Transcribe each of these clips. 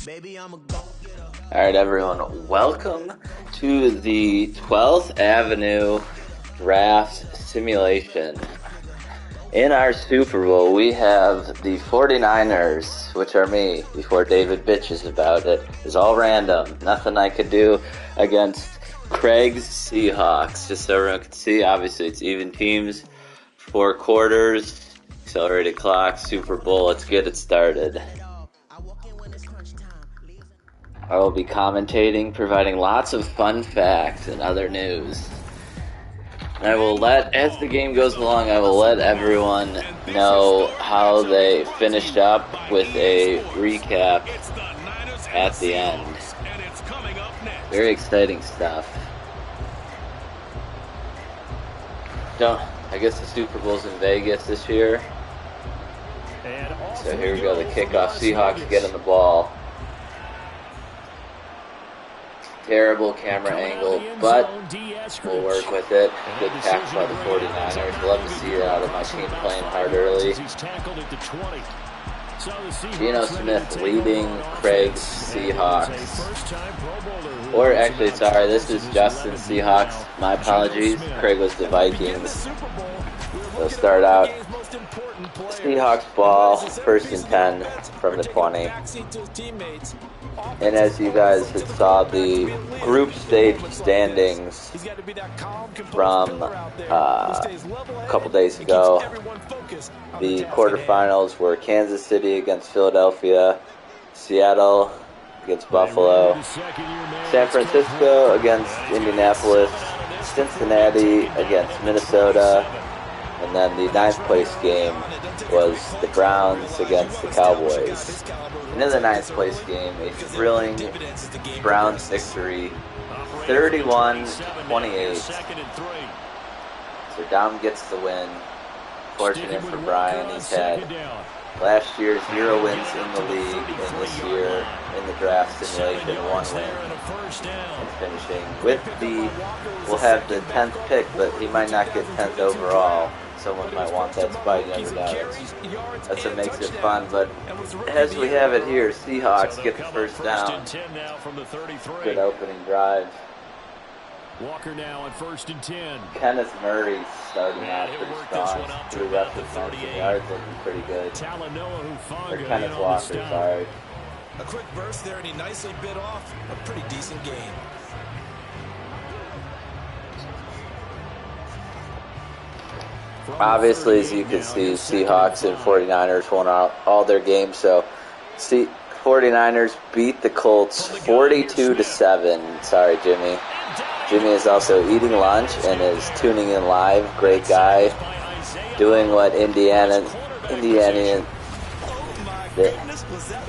Alright, everyone, welcome to the 12th Avenue Draft Simulation. In our Super Bowl, we have the 49ers, which are me, before David bitches about it. It's all random. Nothing I could do against Craig's Seahawks. Just so everyone can see, obviously it's even teams, 4 quarters, accelerated clock, Super Bowl. Let's get it started. I will be commentating, providing lots of fun facts and other news. And I will as the game goes along, I will let everyone know how they finished up with a recap at the end. Very exciting stuff. I guess the Super Bowl's in Vegas this year. So here we go, the kickoff. Seahawks getting the ball. Terrible camera angle, but we'll work with it. Good tackle by the 49ers. Love to see that out of my team playing hard early. Geno Smith leading Craig's Seahawks. Or actually, sorry, this is Justin Seahawks. My apologies. Craig was the Vikings. They'll start out. Seahawks ball, 1st and 10 from the 20. And as you guys had saw, the group stage standings from a couple days ago, the quarterfinals were Kansas City against Philadelphia, Seattle against Buffalo, San Francisco against Indianapolis, Cincinnati against Minnesota, and then the 9th place game was the Browns against the Cowboys. And in the 9th place game, a thrilling Browns victory, 31-28. So Dom gets the win. Fortunate for Brian, he's had last year 0 wins in the league, and this year in the draft simulation 1 win. And finishing with we'll have the 10th pick, but he might not get 10th overall. Someone might want that spot, you never know. That's what makes it fun. But as we have it here, Seahawks get the 1st down. Good opening drive. Walker now on 1st and 10. Kenneth Murray starting out pretty strong. 3 rushes, 19 yards, looking pretty good. Or Kenneth Walker, sorry. A quick burst there, and he nicely bit off a pretty decent game. Obviously, as you can see, Seahawks and 49ers won all their games. So, 49ers beat the Colts 42-7. Sorry, Jimmy. Jimmy is also eating lunch and is tuning in live. Great guy. Doing what the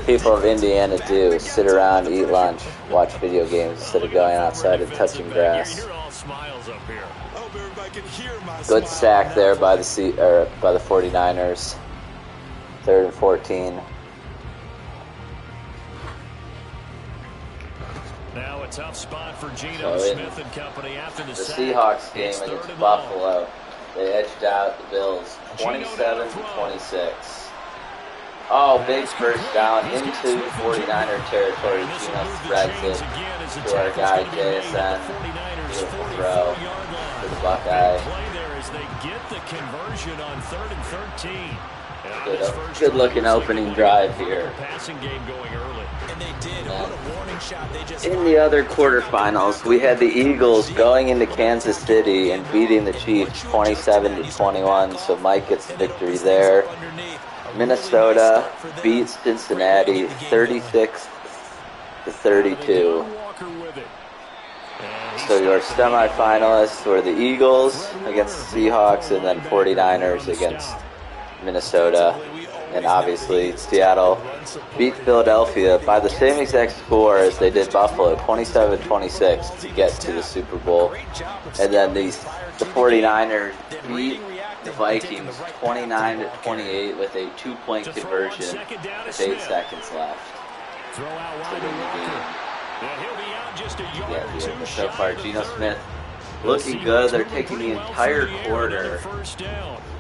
people of Indiana do. Sit around, eat lunch, watch video games instead of going outside and touching grass. Good sack there by the 49ers. 3rd and 14. Now a tough spot for Geno Smith and company after the Seahawks game against Buffalo. They edged out the Bills 27-26. Oh, big 1st down into 49er territory. Geno spreads it to our guy JSN. Beautiful throw to the Buckeye. Good looking opening drive here. In the other quarterfinals, we had the Eagles going into Kansas City and beating the Chiefs 27-21, so Mike gets the victory there. Minnesota beats Cincinnati 36-32. So your semifinalists were the Eagles against the Seahawks, and then 49ers against Minnesota. And obviously Seattle beat Philadelphia by the same exact score as they did Buffalo, 27-26, to get to the Super Bowl. And then the 49ers beat the Vikings 29-28 with a 2-point conversion with 8 seconds left to win the game. Yeah, so far Geno Smith looking good. They're taking the entire quarter.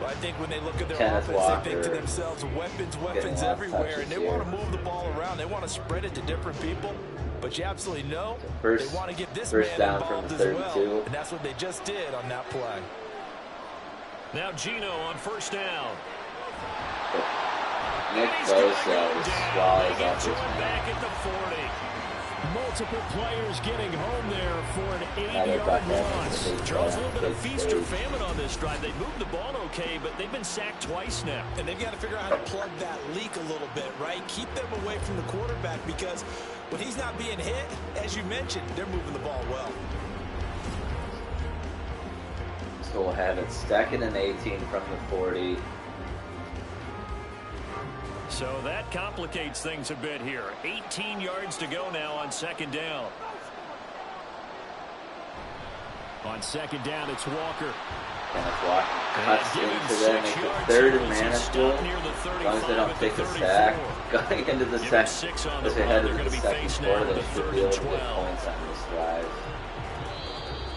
I think when they look at their Kenneth offense, Walker they think to themselves, weapons everywhere, and they want to move the ball around. They want to spread it to different people. But you absolutely know they want to get this man down involved from as 32. well, and that's what they just did on that play. Now Geno on first down. Nick Bosa swallows up his back at the 40. Multiple players getting home there for an 80-yard loss. Charles, a little bit of feast or famine on this drive. They moved the ball okay, but they've been sacked twice now. And they've got to figure out how to plug that leak a little bit, right? Keep them away from the quarterback because when he's not being hit, as you mentioned, they're moving the ball well. So we'll have it 2nd and 18 from the 40. So that complicates things a bit here. 18 yards to go now on 2nd down. On 2nd down, it's Walker. Kenneth Walker cuts into them, makes it 3rd and manageable. As long as they don't take a sack. Going into the second, as they head into the second quarter, they should be able to get points on this drive.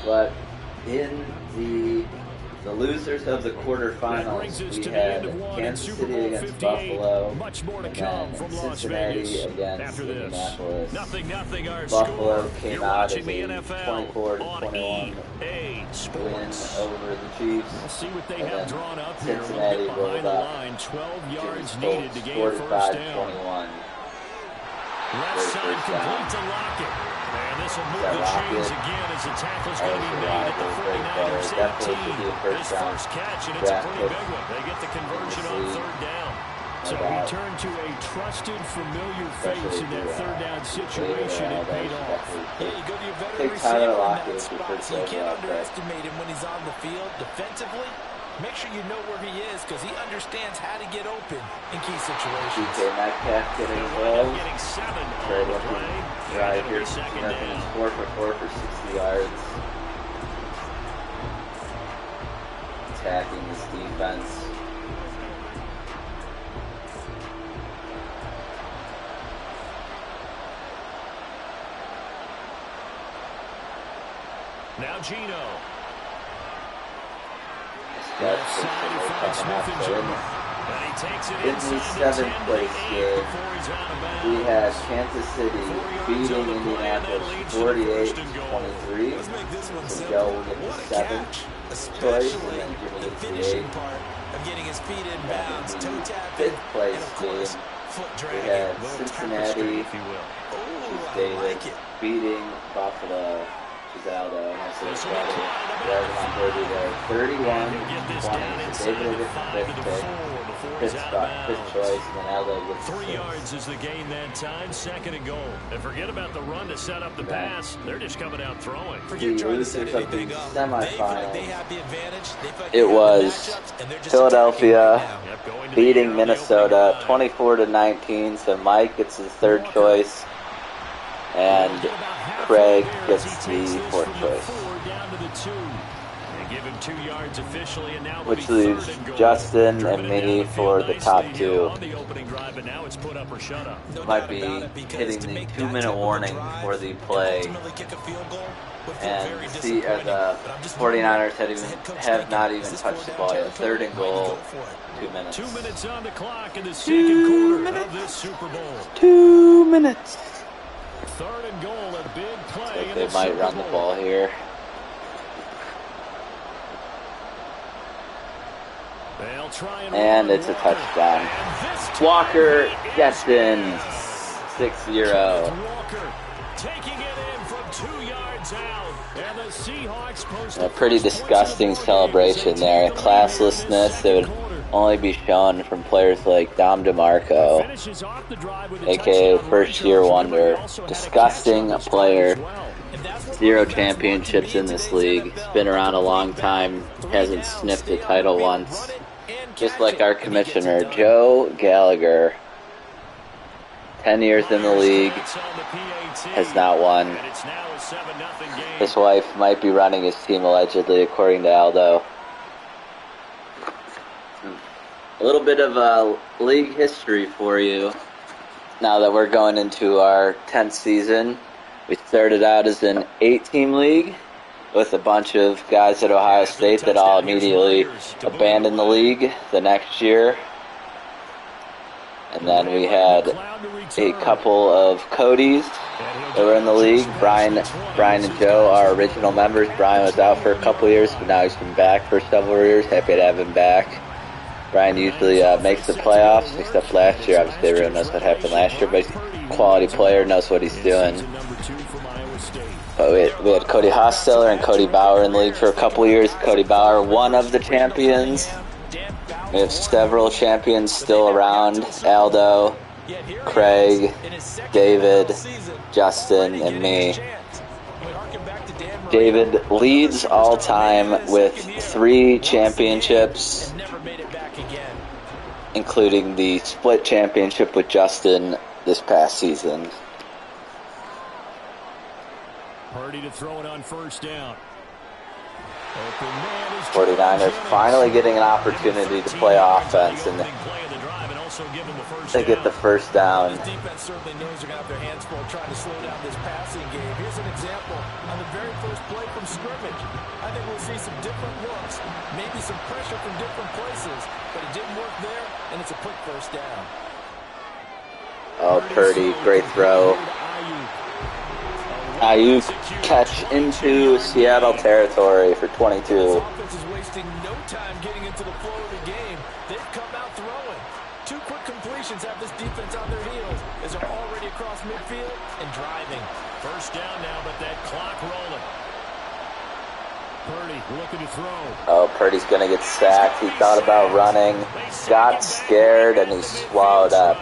But in the losers of the quarterfinals, we had Kansas City against Buffalo, and then Cincinnati against Indianapolis. Buffalo came out as a 24-21 win over the Chiefs, and then Cincinnati rolled up. 12 yards Jimmy needed to Colts gain first down. 45-21. Left side complete to Lockett. And this will move the chains again as the tackle's going to be made at the 49ers 18. His first catch, and it's a pretty big one. They get the conversion on 3rd down. So he turned to a trusted, familiar face in that 3rd down situation. It paid off. Yeah, you go to your veteran receiver in that spot, so you can't underestimate him when he's on the field defensively. Make sure you know where he is because he understands how to get open in key situations. DK Metcalf getting involved. Very Very lucky drive here. He's 4 for 60 yards. Attacking this defense. Now Geno. Left side, he finds Smith and Jigma. In the 7th place game, we had Kansas City beating Indianapolis 48-23. So Joe will get the 7th choice, and then Jimmy gets the 8th. And in the 5th place game, we had Cincinnati, Davis beating Buffalo. Aldo, and I said it's driving on 30 there. 31-20. So David will get the 5th pick, 5th choice, and then Aldo gets the 3 yards is the gain that time, 2nd and goal. And forget about the run to set up the pass. They're just coming out throwing. The losers of the semifinals, it was Philadelphia beating Minnesota 24-19. So Mike gets his 3rd choice, and Craig gets the 4th choice. Which leaves Justin and me for the top 2. Might be hitting the 2-minute warning for the play. And the 49ers have not even touched the ball yet. 3rd and goal, 2 minutes. 2 minutes on the clock in the second quarter of this Super Bowl. 2 minutes. 3rd and goal, a big play. Like they might run the ball here. And it's a touchdown. Walker gets in 6-0. A pretty disgusting celebration there. Classlessness that would only be shown from players like Dom DeMarco, aka first-year wonder. Disgusting player. 0 championships in this league. He's been around a long time. Hasn't sniffed a title once. Just like our commissioner, Joe Gallagher. 10 years in the league. Has not won. His wife might be running his team allegedly, according to Aldo. A little bit of league history for you. Now that we're going into our 10th season, we started out as an 8-team league, with a bunch of guys at Ohio State that all immediately abandoned the league the next year. And then we had a couple of Codys that were in the league. Brian and Joe are original members. Brian was out for a couple years, but now he's been back for several years. Happy to have him back. Brian usually makes the playoffs, except last year. Obviously, everyone knows what happened last year, but he's a quality player, knows what he's doing. But we had Cody Hostetler and Cody Bauer in the league for a couple years. Cody Bauer, one of the champions. We have several champions still around. Aldo, Craig, David, Justin, and me. David leads all time with 3 championships, including the split championship with Justin this past season. Purdy to throw it on first down. 49ers finally getting an opportunity to play offense, and they get the first down. The defense certainly knows they're going to have their hands full trying to slow down this passing game. Here's an example on the very first play from scrimmage. I think we'll see some different looks, maybe some pressure from different places, but it didn't work there, and it's a quick first down. Oh, Purdy, great throw. Ayuk catch into Seattle territory for 22. This offense is wasting no time getting into the flow of the game. They've come out throwing. 2 quick completions have this defense on their heels as they're already across midfield and driving. First down now, but that clock rolling. Purdy looking to throw. Oh, Purdy's going to get sacked. He thought about running, got scared, and he swallowed up.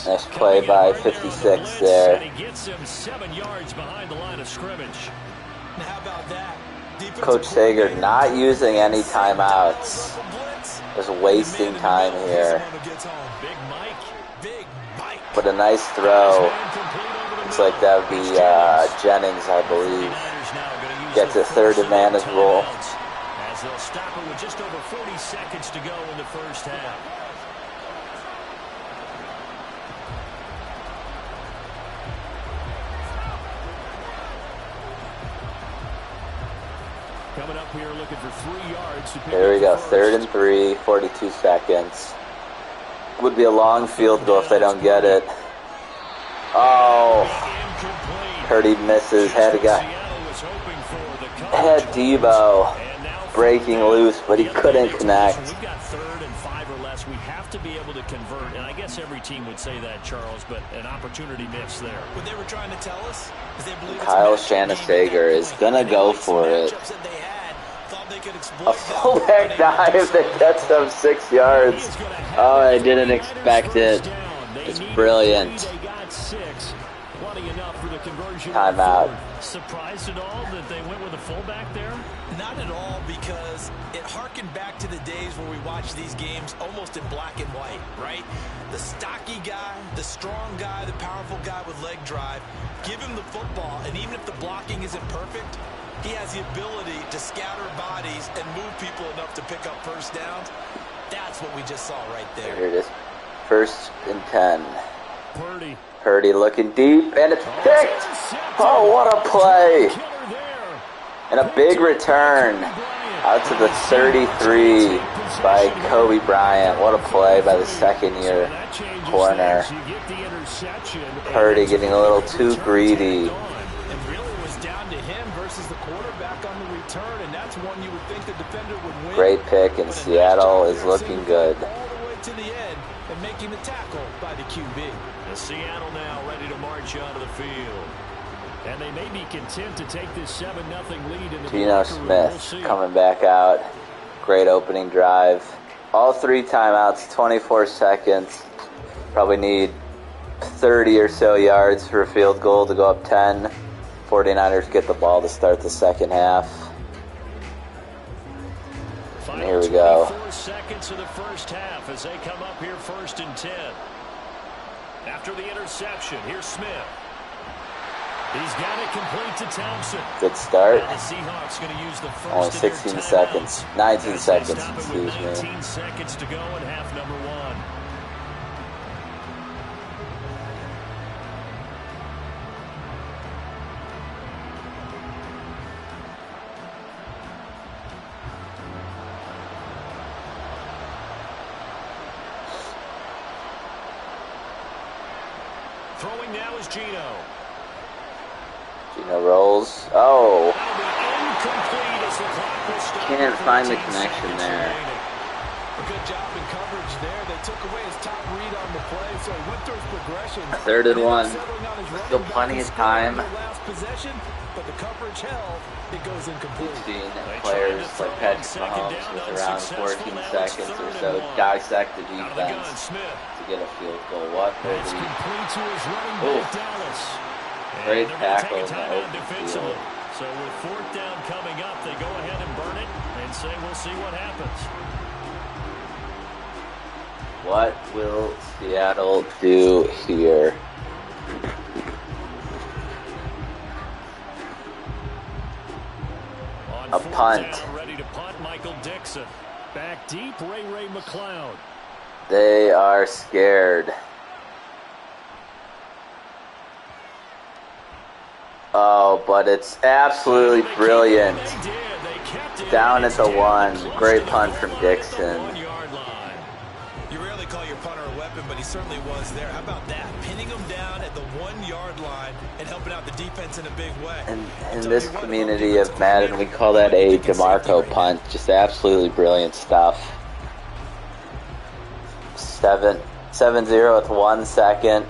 Nice play by 56 there. He gets him 7 yards behind the line of scrimmage. Now how about that? Coach Sager not using any timeouts. Just wasting time here. But a nice throw. Looks like that would be Jennings, I believe. Gets a third and man as well. As they'll stop it with just over 40 seconds to go in the first half. Coming up here looking for 3 yards. There we go, 3rd and 3, 42 seconds. Would be a long field goal if they don't get it. Oh, Purdy misses. Had Debo breaking loose, but he couldn't connect. We've got 3rd and 5 or less. We have to be able to convert, and I guess every team would say that, Charles, but an opportunity missed there. What they were trying to tell us is they believe Kyle Shanahan is gonna go for it. A fullback dive that gets them 6 yards. Oh, I didn't expect it. It's brilliant. Timeout. Surprised at all that they went with a fullback there? Not at all, because it harkened back to the days where we watched these games almost in black and white, right? The stocky guy, the strong guy, the powerful guy with leg drive. Give him the football, and even if the blocking isn't perfect, he has the ability to scatter bodies and move people enough to pick up first downs. That's what we just saw right there. Here it is. 1st and 10. Purdy looking deep, and it's picked. Oh, what a play. And a big return out to the 33 by Kobe Bryant. What a play by the second-year corner. Purdy getting a little too greedy. Great pick, and Seattle is looking good. And making the tackle by the QB. The Seattle now ready to march onto the field. And they may be content to take this 7-0 lead in the Geno Smith coming back out. Great opening drive. All 3 timeouts, 24 seconds. Probably need 30 or so yards for a field goal to go up 10. 49ers get the ball to start the second half. And here we go. 4 seconds of the first half as they come up here 1st and 10. After the interception, here's Smith. He's got it complete to Thompson. Good start. And the Seahawks going to use the first only 16 seconds. 19 seconds, excuse me. 19 seconds to go in half number 1. Throwing now is Geno. Geno rolls. Oh. Can't find the connection there. A good job in coverage there. They took away his top read on the play, so he went through his progression. 3rd and 1. Still plenty of time. But the coverage held. It goes incomplete. We've seen players like Patrick Mahomes with around 14 seconds or so dissect the defense to get a field goal. What for great tackle in the open field. So with 4th down coming up, they go ahead and burn it and say we'll see what happens. What will Seattle do here? A punt. Down, ready to punt, Michael Dixon. Back deep, Ray McCloud. They are scared. Oh, but it's absolutely brilliant. Down at the 1. Great punt from Dixon. You rarely call your punter a weapon, but he certainly was there. How about that? Pinning him down at the 1-yard line and helping out the defense in a big way. And in this community of Madden, we call that a DeMarco punt. Just absolutely brilliant stuff. 7-0 with 1 second.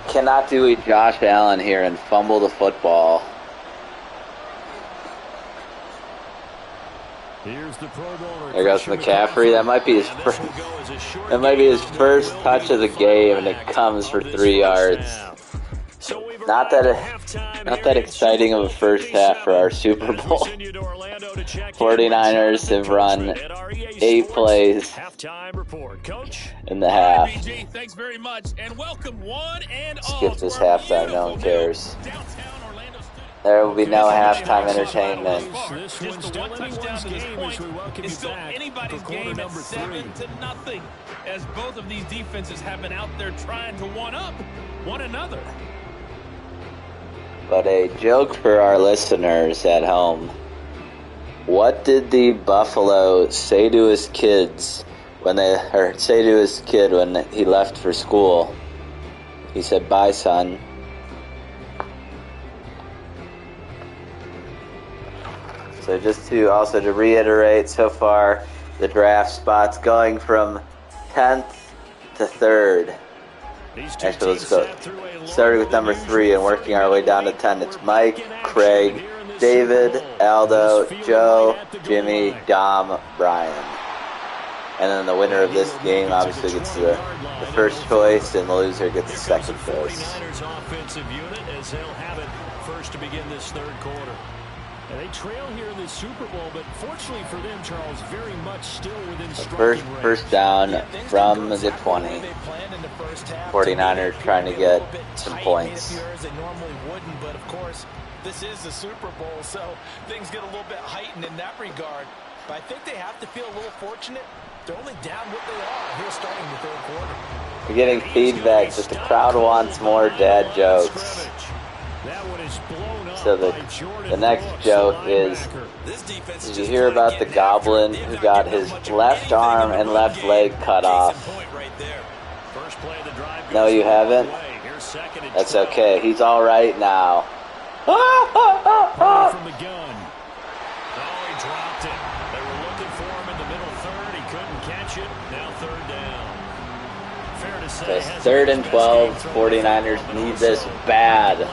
Cannot do a Josh Allen here and fumble the football. There goes McCaffrey. That might be his first. That might be his first touch of the game, and it comes for 3 yards. Not that exciting of a first half for our Super Bowl. 49ers have run 8 plays in the half. Thanks very much, and welcome one and all. Skip this halftime, no one cares. There will be no halftime entertainment. Just the one touchdown to this point is still anybody's game at 7-0, as both of these defenses have been out there trying to one-up one another. But a joke for our listeners at home. What did the Buffalo say to his kids when he left for school? He said, "Bye, son." So just to reiterate, so far the draft spots going from 10th to 3rd. Actually, let's go. Starting with number 3 and working our way down to 10. It's Mike, Craig, David, Aldo, Joe, Jimmy, Dom, Brian. And then the winner of this game obviously gets the first choice, and the loser gets the second choice. 49ers offensive unit as they'll have it first to begin this 3rd quarter. And they trail here in the Super Bowl, but fortunately for them, Charles, very much still within striking range. First down from the 20. 49ers trying to get some points. They normally wouldn't, but of course, this is the Super Bowl, so things get a little bit heightened in that regard. But I think they have to feel a little fortunate. They're only down what they are here starting the 3rd quarter. We're getting feedback that the crowd wants more dad jokes. So the next joke is, did you hear about the goblin who got his left arm and left leg cut off? No, you haven't? That's okay. He's all right now. From the gun. Oh, he dropped it. They were looking for him in the middle 3rd. He couldn't catch it. Now 3rd down. Fair to say. So 3rd and 12. 49ers need this bad.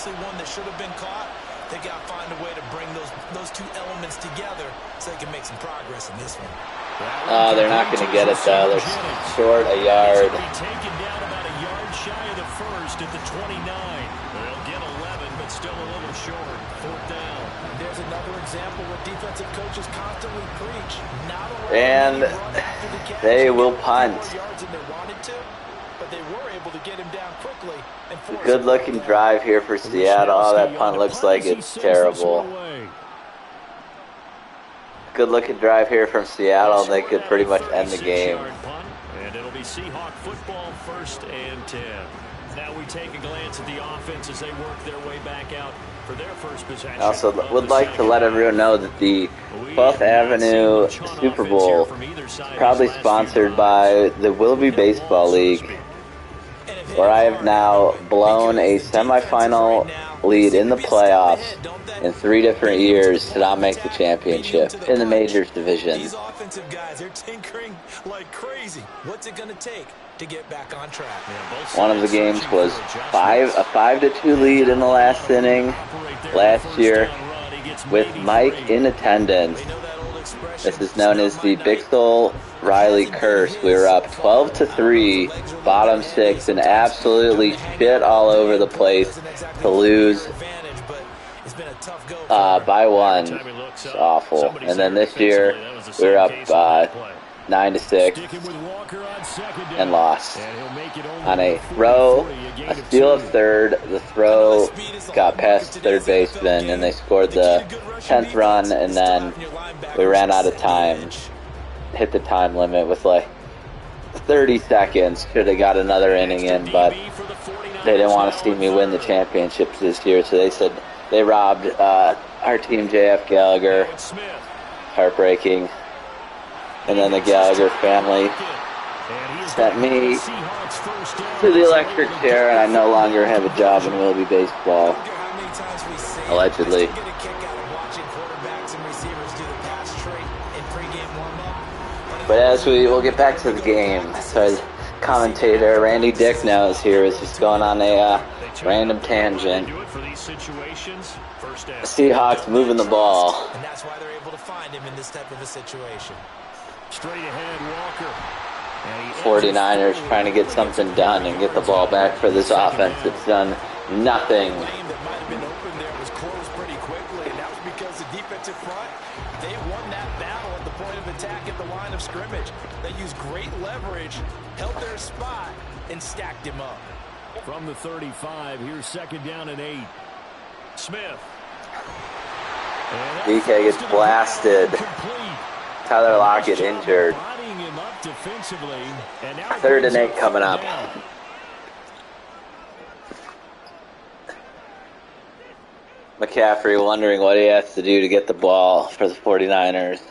One that should have been caught. They got to find a way to bring those two elements together so they can make some progress in this one. Oh, they're not going to get it though. They're short a yard. Taken down about a yard shy of the 1st at the 29. They'll get 11, but still a little short. 4th down. There's another example where defensive coaches constantly preach. And they will punt. But they were able to get him down quickly. Good-looking drive here for Seattle. Oh, that punt looks like it's terrible. Good-looking drive here from Seattle, and they could pretty much end the game. And it'll be Seahawk football 1st and 10. Now we take a glance at the offense as they work their way back out for their first possession. I also would like to let everyone know that the 12th Avenue Super Bowl is probably sponsored by the Willoughby Baseball League, where I have now blown a semifinal lead in the playoffs in 3 different years to not make the championship in the majors division. These offensive guys, they're tinkering like crazy. What's it going to take to get back on track? One of the games was a 5-2 lead in the last inning last year with Mike in attendance. This is known as the Bixel-Riley curse. We were up 12-3, bottom 6, and absolutely shit all over the place to lose by 1. It's awful. And then this year, we were up 9-6 and lost on a throw, a steal of third. The throw got past third baseman, and they scored the 10th run, and then we ran out of time. Hit the time limit with like 30 seconds. Could have got another inning in, but they didn't want to see me win the championships this year, so they said they robbed our team, JF Gallagher. Heartbreaking. And then the Gallagher family sent me to the electric chair, and I no longer have a job in Willoughby baseball. Allegedly. But as we'll get back to the game, so commentator Randy Dicknow is here, is just going on a random tangent. The Seahawks moving the ball. And that's why they're able to find him in this type of a situation. Straight ahead, Walker. 49ers trying to get something done and get the ball back for this offense. It's done nothing. That might have been open there was closed pretty quickly, and that was because the defensive front, they won that battle at the point of attack at the line of scrimmage. They used great leverage, held their spot, and stacked him up. From the 35, here's 2nd down and 8. Smith. DK gets blasted. Tyler Lockett injured. 3rd and 8 coming up. McCaffrey wondering what he has to do to get the ball for the 49ers.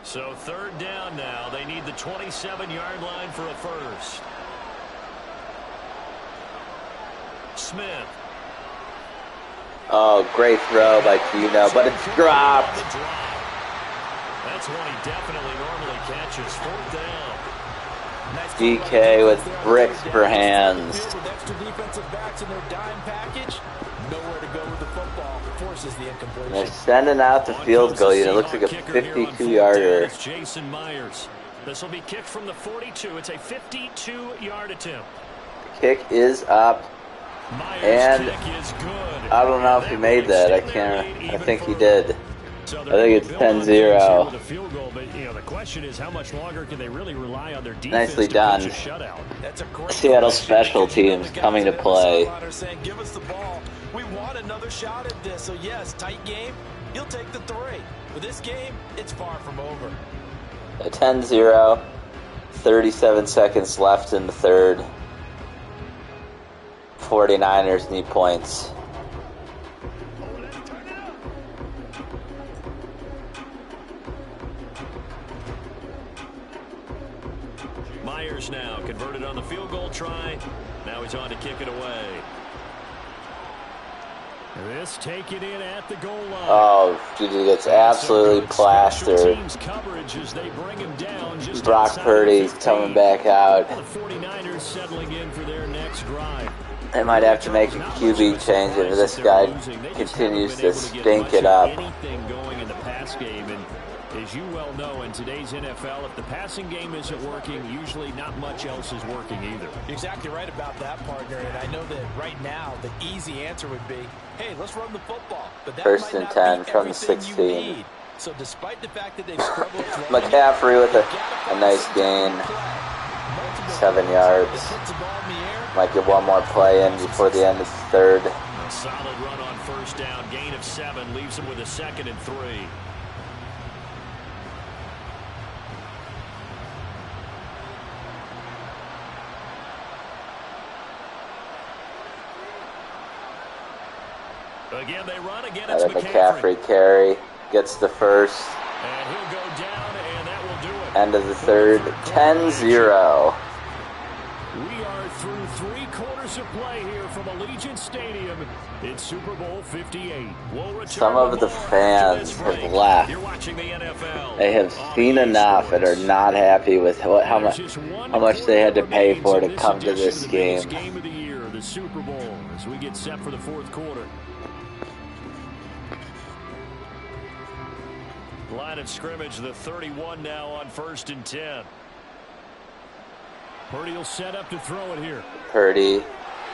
So 3rd down now. They need the 27-yard line for a first. Smith. Oh, great throw by Gino, but it's dropped. That's one he definitely normally catches. 4th down. DK with bricks for hands. With extra defensive backs in their dime package, nowhere to go with the football. Forces the incompletion. They're sending out the field goal unit. It looks like a 52-yarder. Jason Myers. This will be kicked from the 42. It's a 52-yard attempt. Kick is up. And I don't know if he made that. I think he did. I think it's 10-0. The question is, how much longer can they really rely on their defense? Nicely done. Seattle special teams coming to play. Give us the ball. We want another shot at this. So yes, tight game. He'll take the 3. But this game, it's far from over. A 10-0. 37 seconds left in the 3rd. 49ers need points. Myers now converted on the field goal try. Now he's on to kick it away. This take it in at the goal line. Oh, dude, he gets absolutely plastered. Brock Purdy's coming back out. The 49ers settling in for their next drive. They might have to make a QB change if this guy continues to stink it up. Anything going in the pass game, and as you well know, in today's NFL, if the passing game isn't working, usually not much else is working either. You're exactly right about that, partner, and I know that right now the easy answer would be, hey, let's run the football. But that 1st and 10 from the 16. So despite the fact that they've struggled McCaffrey with a nice gain. 7 yards. Might get one more play in before the end of the 3rd. A solid run on 1st down. Gain of 7 leaves him with a 2nd and 3. Again, they run. Again, it's another McCaffrey carry. Gets the first. And he'll go down, and that will do it. End of the third, 10-0. We are through 3 quarters of play here from Allegiant Stadium. It's Super Bowl 58. Some of the fans have left. They have seen enough and are not happy with how much they had to pay for to come to this game. Game of the year, the Super Bowl, as we get set for the 4th quarter. Line of scrimmage, the 31 now on 1st and 10. Purdy will set up to throw it here. Purdy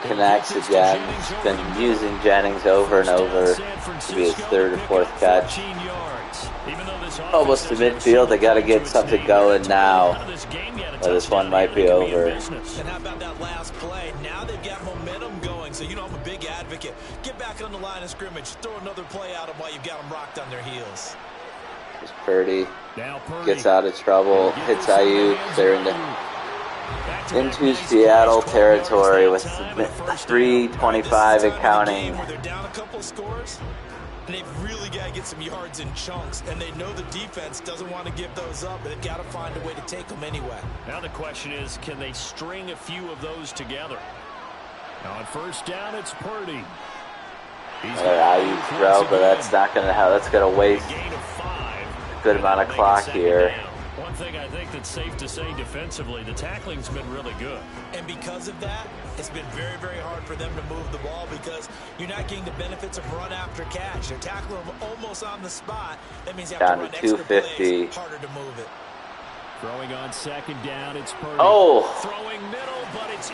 connects again. He's been using Jennings over and over to be his 3rd or 4th catch. Almost to midfield. They got to get something going now, or this one might be over. And how about that last play? Now they've got momentum going. So, I'm a big advocate. Get back on the line of scrimmage. Throw another play out of while you've got them rocked on their heels. Purdy gets out of trouble, hits Ayuk. They're into Seattle territory with 3:25 and counting. They're down a couple of scores, and they've really got to get some yards in chunks, and they know the defense doesn't want to give those up, but they've got to find a way to take them anyway. Now the question is, can they string a few of those together? Now on 1st down, it's Purdy. Ayuk throw, but that's not going to have. That's going to waste a good amount of clock here. One thing I think that's safe to say defensively, the tackling's been really good. And because of that, it's been very, very hard for them to move the ball because you're not getting the benefits of run after catch. They're tackling them almost on the spot. That means you have down to run to extra 250. plays, harder to move it. Throwing on 2nd down, it's Purdy. Oh! Throwing middle, but it's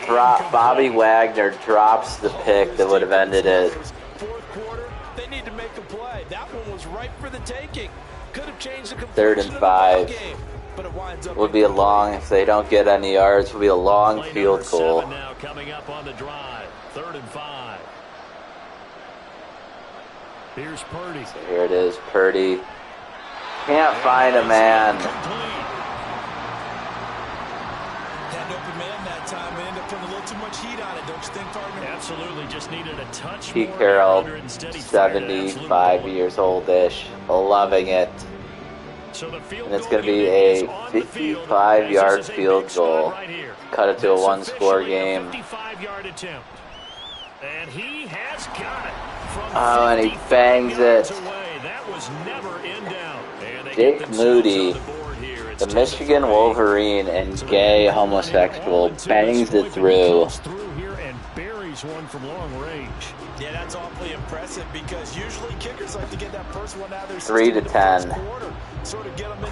Bobby Wagner drops the pick that would have ended it. 4th quarter, they need to make a play. That one was ripe for the taking. Could have changed the 3rd and 5. game, but it winds up Would be a long, if they don't get any yards, would be a long field goal. Now coming up on the drive. 3rd and 5. Here's Purdy. So here it is, Purdy. Can't find a man. Had an open man that time. They ended up putting a little too much heat on it, don't you think, partner? Absolutely, just needed a touch Pete more. Carroll, 75 years old-ish, loving it. So the field And it's going to be a 55-yard field goal. Right Cut it to a one-score game. 55-yard attempt. And he has got it. Oh, and he bangs it. That was never in doubt. Jake Moody, the Michigan Wolverine and gay homosexual, bangs it through. One from long range. Yeah, that's awfully impressive because usually kickers like to get that first one out of their 3-10.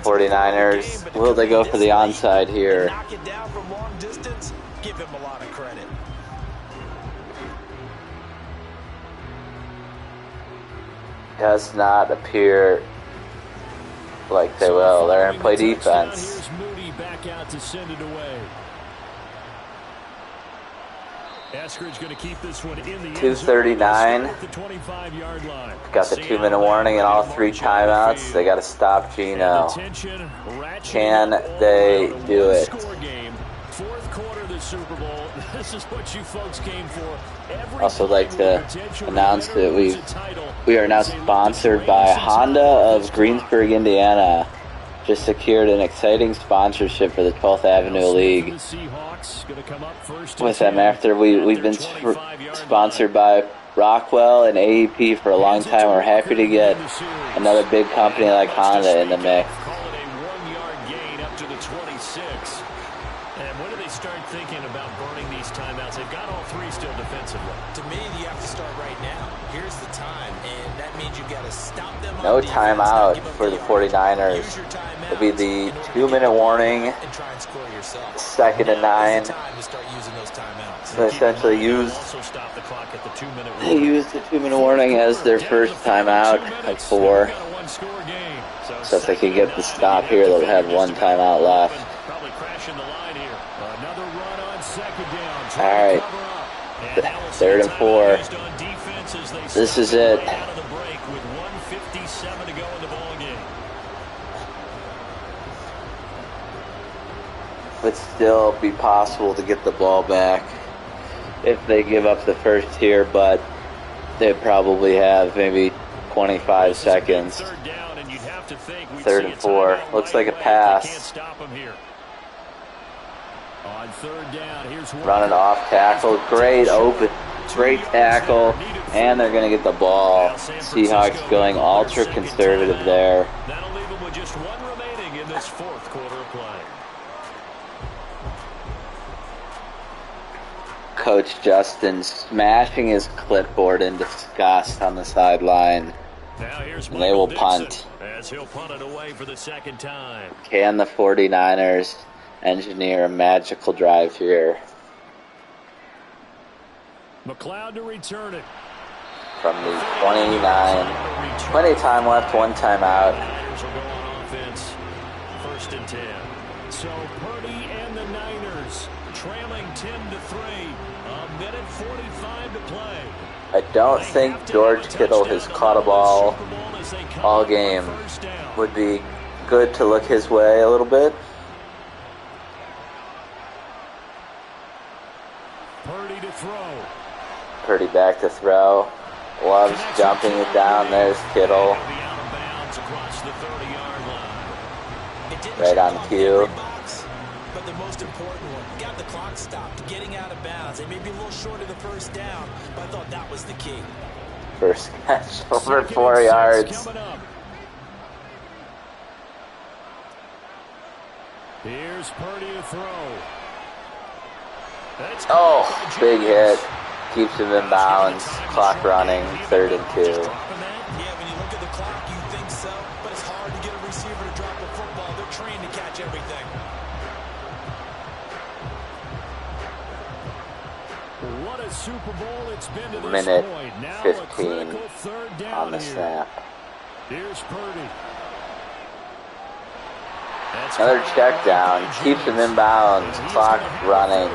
49ers, will they go for the onside here? Knock it down from long distance, give him a lot of credit. Does not appear like they will. They're going to play defense. Here's Moody back out to send it away. Eskridge going to keep this one in the 2:39. the 25-yard line. Got the 2-minute warning and all 3 timeouts. They got to stop Geno. Can they do it? 4th quarter of the Super Bowl. This is what you folks came for. Also like to announce that we are now sponsored by Honda of Greensburg, Indiana. Just secured an exciting sponsorship for the 12th Avenue League with them after we've been sponsored by Rockwell and AEP for a long time. We're happy to get another big company like Honda in the mix. Call it a 1-yard gain up to the 26. And when do they start thinking about burning these timeouts? They've got all 3 still defensively. To me, you have to start right now. Here's the time, and that means you've got to stop them. No timeout for the 49ers. It'll be the 2-minute warning. And try and score yourself. 2nd and 9. Time to start using those timeouts. So essentially Also stop the clock at the 2-minute they used the 2-minute warning as their first timeout at 4. So if they can get the stop here, they'll have 1 timeout left. Probably crashing the line here. Another run on 2nd down. All right. 3rd and 4. This is it. Out of the break with 1:57 to go in the ball game. Would still be possible to get the ball back if they give up the first here, but They probably have maybe 25 seconds. Third and 4. Looks like a pass. Running off tackle. Great tackle. And they're going to get the ball. Seahawks going ultra conservative there. That'll leave them with just one remaining in this fourth quarter of play. Coach Justin smashing his clipboard in disgust on the sideline. And they will punt. As he'll punt it away for the second time. Can the 49ers engineer a magical drive here? McLeod to return it. From the 29. Plenty of time left, one timeout. Niners will go on offense. First and 10. So Purdy and the Niners trailing 10-3. A minute 45 to play. I don't think George Kittle has caught a ball all game. Would be good to look his way a little bit. Purdy to throw. Purdy back to throw. Loves jumping it down. There's Kittle. Right on cue. But the most important one, got the clock stopped, getting out of bounds. They may be a little short of the first down, but I thought that was the key. First catch over 4 yards. Here's Purdy to throw. Oh, big hit. Keeps him in bounds. Clock running. 3rd and 2. Yeah, when you look at the clock, you think so, but it's hard to get a receiver to drop a football. They're trained to catch everything. What a Super Bowl it's been to this Minute point. Now 15 third down on the snap. Here's Purdy. Another check down. Keeps him in bounds. Clock running.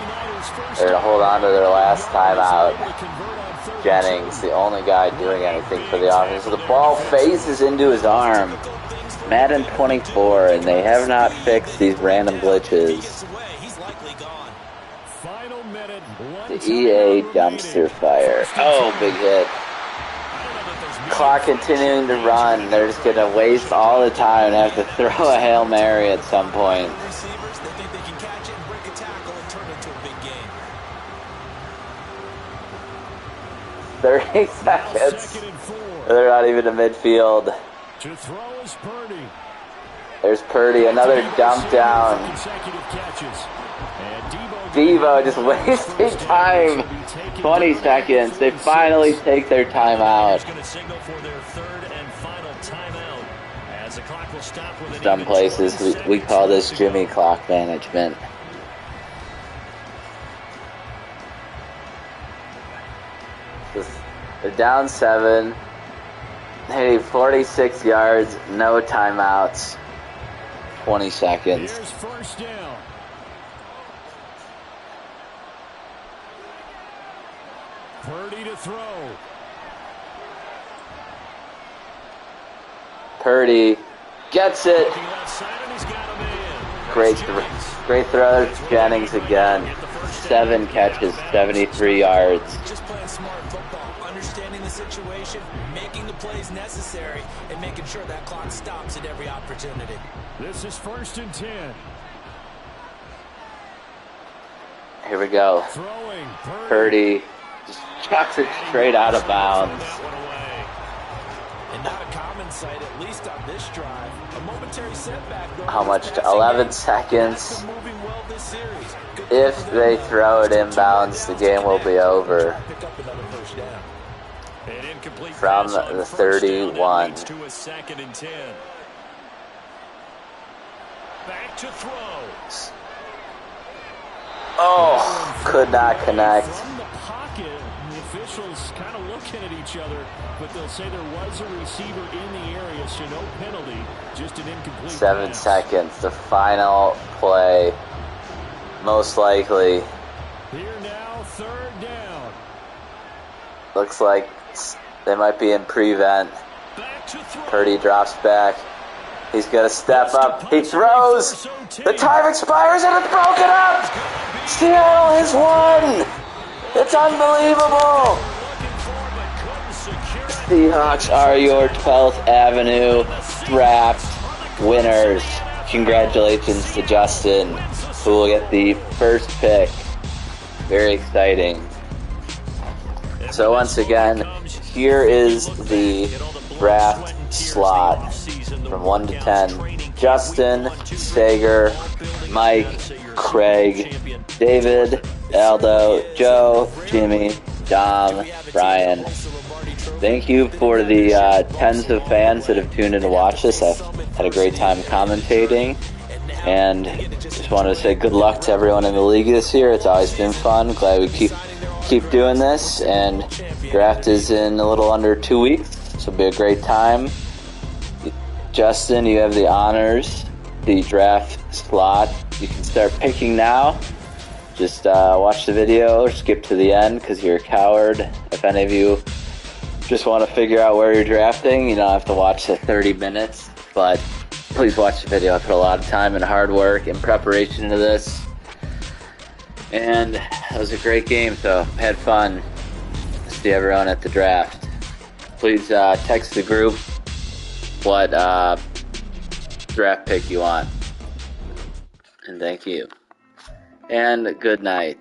They're to hold on to their last timeout. Jennings, the only guy doing anything for the offense. So the ball phases into his arm. Madden 24, and they have not fixed these random glitches. The EA dumpster fire. Oh, big hit. Clock continuing to run. They're just going to waste all the time and have to throw a Hail Mary at some point. 30 seconds. They're not even to midfield. To throw is Purdy. There's Purdy, another dump down. Devo just wasting time. 20 seconds. They finally take their timeout. Some places we call this Jimmy clock management. They're down 7. They need 46 yards, no timeouts. 20 seconds. Here's first down. Purdy to throw. Purdy gets it. Great throw. Jennings again. 7 catches, 73 yards. Just playing smart football, understanding the situation, making the plays necessary, and making sure that clock stops at every opportunity. This is first and 10. Here we go. Throwing. Purdy just chucks it straight out of bounds. And not a common sight, at least on this drive. A momentary setback. How much to 11 seconds? If they throw it inbounds, the game will be over. From the 31. To a second and 10. Back to throw. Oh, could not connect. From the pocket, the officials kind of looking at each other, but they'll say there was a receiver in the area, so no penalty, just an incomplete 7 pass. seconds, the final play, most likely. Here now, third down. Looks like they might be in prevent. Back to throw. Purdy drops back. He's going to step up. He throws. The time expires and it's broken up. Seattle has won. It's unbelievable. Seahawks are your 12th Avenue draft winners. Congratulations to Justin, who will get the first pick. Very exciting. So once again, here is the draft slot from 1 to 10. Justin, Sager, Mike, Craig, David, Aldo, Joe, Jimmy, Dom, Brian. Thank you for the tens of fans that have tuned in to watch this. I've had a great time commentating, and just want to say good luck to everyone in the league this year. It's always been fun. Glad we keep doing this, and draft is in a little under 2 weeks, so it'll be a great time. Justin, you have the honors, the draft slot. You can start picking now. Just watch the video or skip to the end because you're a coward. If any of you just want to figure out where you're drafting, you don't have to watch the 30 minutes, but please watch the video. I put a lot of time and hard work in preparation into this, and it was a great game, so I had fun. See everyone at the draft. Please text the group what draft pick you want. And thank you. And good night.